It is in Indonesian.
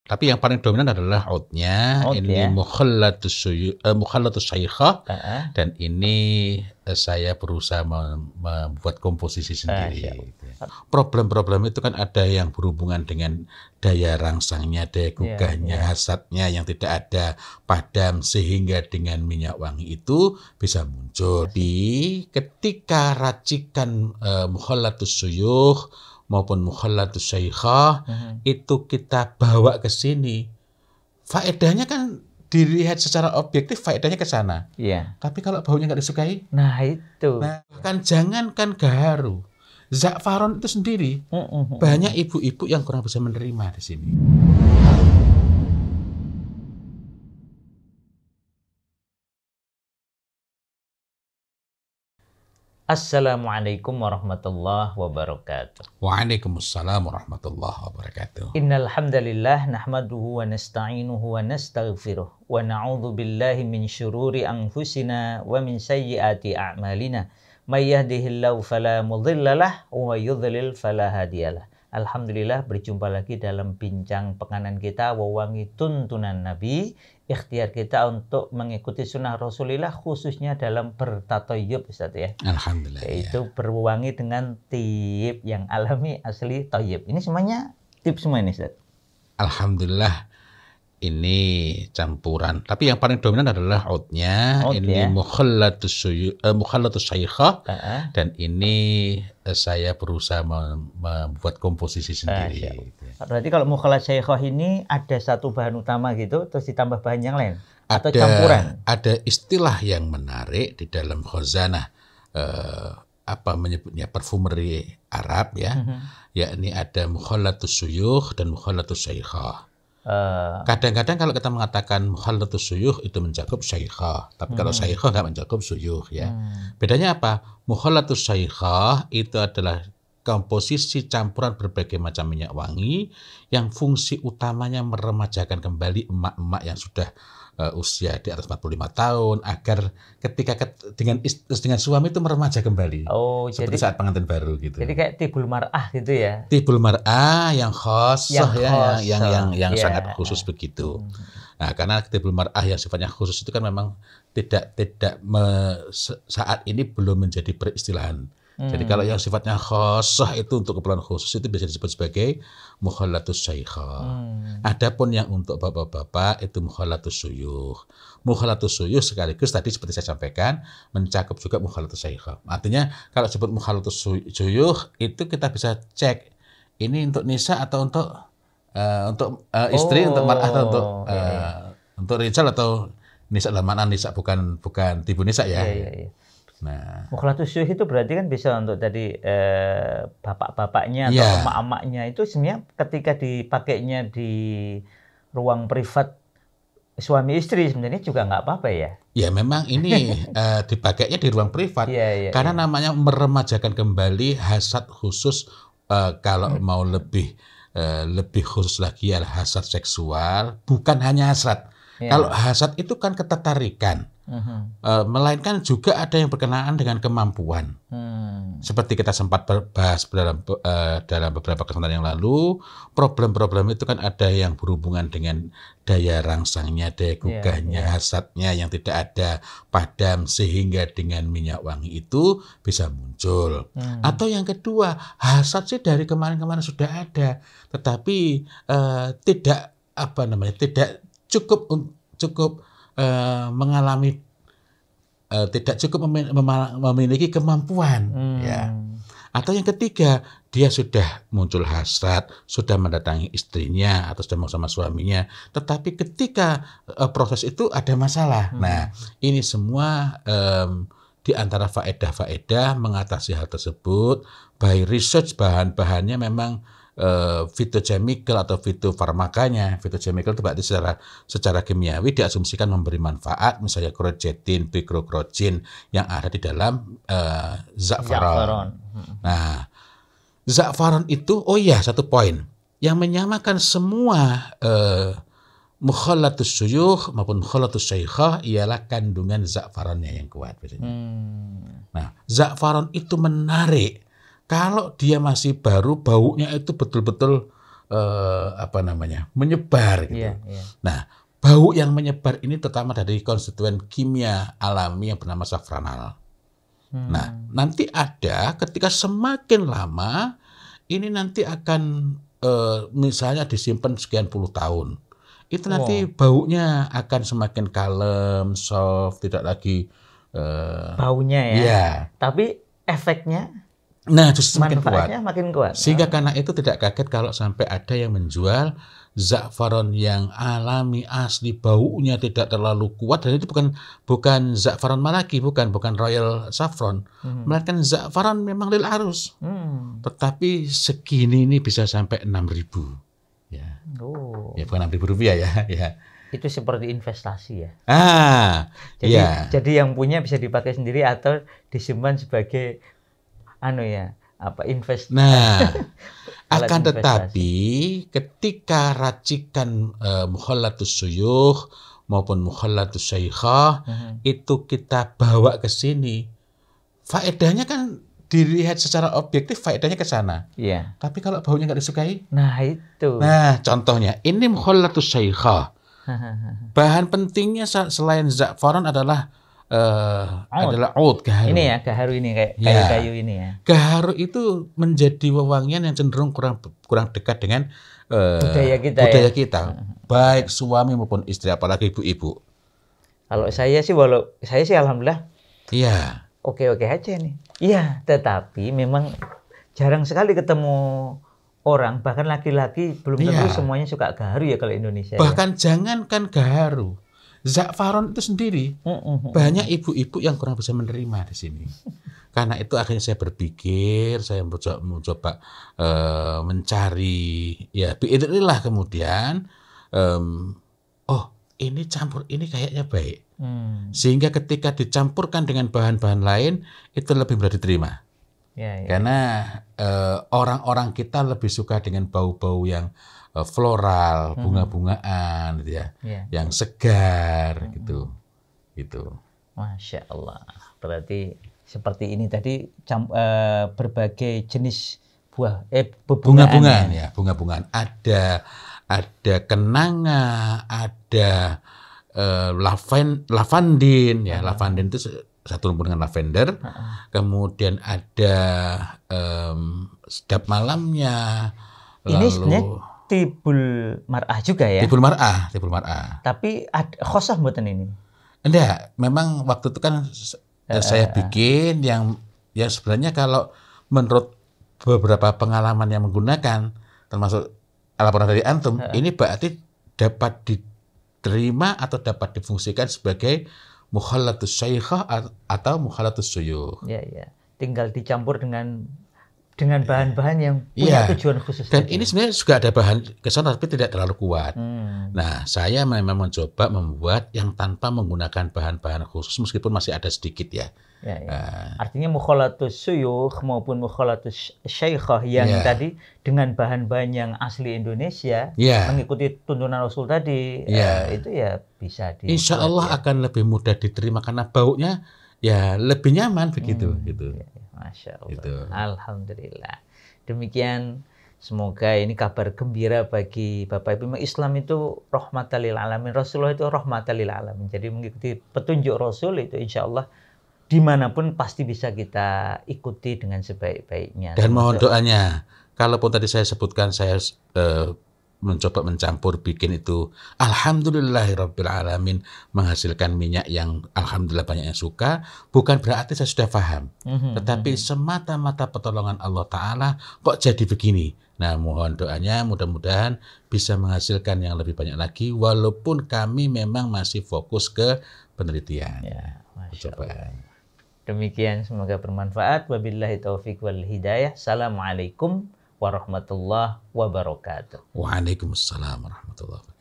Tapi yang paling dominan adalah oudnya. Oud Ini ya. mukhallatus syaikha, Heeh. dan ini saya berusaha membuat komposisi Masya sendiri. Allah. Problem-problem itu kan ada yang berhubungan dengan daya rangsangnya, daya gugahnya, hasatnya yang tidak ada, padam, sehingga dengan minyak wangi itu bisa muncul. Di ketika racikan mukhallatus syuyukh maupun mukhallatus syaikha itu kita bawa ke sini, faedahnya kan dilihat secara objektif, faedahnya ke sana. Iya. Tapi kalau baunya nggak disukai, Nah itu. bahkan jangankan gaharu, za'faron itu sendiri banyak ibu-ibu yang kurang bisa menerima di sini. Assalamualaikum warahmatullahi wabarakatuh. Waalaikumsalam warahmatullahi wabarakatuh. Innal hamdalillah nahmaduhu wa nasta'inuhu wa nastaghfiruh wa na'udzu billahi min syururi anfusina wa min sayyiati a'malina. May yahdihillahu fala mudhillalah wa yudhlil fala hadiyalah. Alhamdulillah, berjumpa lagi dalam bincang penganan kita Wewangi Tuntunan Nabi. Ikhtiar kita untuk mengikuti sunnah Rasulullah, khususnya dalam bertatoyub, Ustaz ya. Alhamdulillah. Yaitu berwangi dengan tib yang alami, asli, toyib. Ini semuanya tip semua ini, Ustaz. Alhamdulillah, ini campuran. Tapi yang paling dominan adalah oudnya. Ini mukhallatus syaikha, dan ini saya berusaha membuat komposisi sendiri. Berarti kalau mukhallatus syaikha ini ada satu bahan utama gitu, terus ditambah bahan yang lain? Atau campuran? Ada istilah yang menarik di dalam khazanah, menyebutnya parfumeri Arab ya, yakni ada mukhallatus syuyukh dan mukhallatus syaikha. Kadang-kadang kalau kita mengatakan mukhallatus syuyukh itu mencakup syaikha, tapi kalau syaikha nggak mencakup syuyukh ya. Bedanya apa? Mukhallatus syaikha itu adalah komposisi campuran berbagai macam minyak wangi yang fungsi utamanya meremajakan kembali emak-emak yang sudah usia di atas 45 tahun agar ketika dengan suami itu meremaja kembali. Oh, seperti saat pengantin baru gitu. Jadi kayak tibul mar'ah gitu ya. Tibul mar'ah yang khassah yang sangat khusus begitu. Nah, karena tibul mar'ah yang sifatnya khusus itu kan memang tidak saat ini belum menjadi peristilahan. Jadi kalau yang sifatnya khassah itu untuk keperluan khusus itu bisa disebut sebagai mukhallatus syaikha. Adapun yang untuk bapak-bapak itu mukhallatus syuyukh. Mukhallatus syuyukh sekaligus tadi seperti saya sampaikan mencakup juga mukhallatus syaikha. Artinya kalau disebut mukhallatus syuyukh itu kita bisa cek ini untuk nisa atau untuk istri, untuk mar'ah atau untuk rijal atau nisa, dalam makna nisa bukan tibu nisa ya. Iya. Nah, mukhallatus syuyukh itu berarti kan bisa untuk tadi bapak-bapaknya atau emak-emaknya, itu sebenarnya ketika dipakainya di ruang privat suami istri sebenarnya juga nggak apa-apa ya? Ya memang ini dipakainya di ruang privat karena namanya meremajakan kembali hasad khusus, kalau mau lebih khusus lagi adalah hasad seksual, bukan hanya hasrat. Kalau hasad itu kan ketertarikan. Melainkan juga ada yang berkenaan dengan kemampuan. Seperti kita sempat bahas dalam beberapa kesempatan yang lalu, problem-problem itu kan ada yang berhubungan dengan daya rangsangnya, daya gugahnya, hasatnya yang tidak ada, padam, sehingga dengan minyak wangi itu bisa muncul. Atau yang kedua, hasad sih dari kemarin-kemarin sudah ada, tetapi tidak cukup mengalami, tidak cukup memiliki kemampuan ya. Atau yang ketiga, dia sudah muncul hasrat, sudah mendatangi istrinya atau sudah mau sama suaminya, tetapi ketika proses itu ada masalah. Nah, ini semua di antara faedah-faedah mengatasi hal tersebut by research, bahan-bahannya memang fitochemical atau fitofarmakanya. Fitochemical itu berarti secara kimiawi diasumsikan memberi manfaat, misalnya krocetin, pikrocrocin yang ada di dalam za'faron. Nah, za'faron itu, satu poin yang menyamakan semua mukhallatus syuyukh maupun mukhallatus syaikha ialah kandungan za'faronnya yang kuat. Nah, za'faron itu menarik. Kalau dia masih baru, baunya itu betul-betul menyebar gitu. Nah, bau yang menyebar ini terutama dari konstituen kimia alami yang bernama safranal. Nah, nanti ketika semakin lama ini nanti akan misalnya disimpan sekian puluh tahun. Itu nanti baunya akan semakin kalem, soft, tidak lagi baunya ya. Tapi efeknya, justru manfaatnya makin kuat. Sehingga karena itu tidak kaget kalau sampai ada yang menjual za'faron yang alami asli, baunya tidak terlalu kuat, dan itu bukan za'faron malaki, bukan royal saffron, melainkan za'faron memang lil arus. Tetapi segini ini bisa sampai 6.000. Ya. Ya, bukan 6.000 rupiah ya. Itu seperti investasi ya. Jadi yang punya bisa dipakai sendiri atau disimpan sebagai investasi. Nah, akan tetapi ketika racikan mukhallatus syuyukh maupun mukhallatus syaikhah itu kita bawa ke sini, faedahnya kan dilihat secara objektif, faedahnya ke sana. Iya. Tapi kalau baunya nggak disukai, itu. Nah, contohnya ini mukhallatus syaikhah. Bahan pentingnya selain za'faron adalah oud, gaharu. Ini ya, gaharu ini kayak kayu-kayu ini ya. Gaharu itu menjadi wewangian yang cenderung kurang dekat dengan budaya kita. Baik suami maupun istri, apalagi ibu-ibu. Kalau saya sih alhamdulillah. Iya. Oke-oke aja nih. Iya, tetapi memang jarang sekali ketemu orang, bahkan laki-laki belum tentu semuanya suka gaharu ya kalau Indonesia. Bahkan jangankan gaharu, za'faron itu sendiri banyak ibu-ibu yang kurang bisa menerima di sini. Karena itu akhirnya saya berpikir, saya mencoba mencari, ya biidznillah kemudian, ini campur ini kayaknya baik. Sehingga ketika dicampurkan dengan bahan-bahan lain itu lebih mudah diterima. Karena orang-orang kita lebih suka dengan bau-bau yang floral, bunga-bungaan, gitu ya, yang segar, gitu. Masya Allah. Berarti seperti ini tadi berbagai jenis bunga-bungaan ya, bunga-bungaan. Ada kenanga, ada lavandin ya, lavandin itu satu rumpun dengan lavender. Kemudian ada sedap malamnya. Ini sebenarnya tibul mar'ah juga ya? Tibul mar'ah. Tapi khosah mboten ini? Enggak, memang waktu itu kan saya bikin yang sebenarnya kalau menurut beberapa pengalaman yang menggunakan, termasuk laporan dari antum, ini berarti dapat diterima atau dapat difungsikan sebagai mukhallatus syaikhah atau mukhallatus syuyukh. Iya. Tinggal dicampur dengan bahan-bahan yang punya tujuan khusus. Dan ini sebenarnya juga ada bahan kesana tapi tidak terlalu kuat. Nah, saya memang mencoba membuat yang tanpa menggunakan bahan-bahan khusus meskipun masih ada sedikit ya. Artinya mukhallatus syuyukh maupun mukhallatus syaikhah yang tadi dengan bahan-bahan yang asli Indonesia mengikuti tuntunan Rasul tadi itu ya bisa Insya Allah akan lebih mudah diterima karena baunya ya lebih nyaman begitu gitu. Masya Allah. Gitu. Alhamdulillah. Demikian, semoga ini kabar gembira bagi Bapak Ibu. Islam itu rahmatan lil alamin. Rasulullah itu rahmatan lil alamin. Jadi mengikuti petunjuk Rasul itu insya Allah dimanapun pasti bisa kita ikuti dengan sebaik-baiknya. Dan mohon doanya, kalaupun tadi saya sebutkan saya mencoba mencampur bikin itu alhamdulillahirabbil alamin menghasilkan minyak yang alhamdulillah banyak yang suka, bukan berarti saya sudah paham. Tetapi semata-mata pertolongan Allah Ta'ala kok jadi begini. Nah, mohon doanya mudah-mudahan bisa menghasilkan yang lebih banyak lagi walaupun kami memang masih fokus ke penelitian. Percobaan. Demikian, semoga bermanfaat. Wabillahi taufiq wal hidayah. Assalamualaikum warahmatullahi wabarakatuh. Waalaikumsalam warahmatullahi wabarakatuh.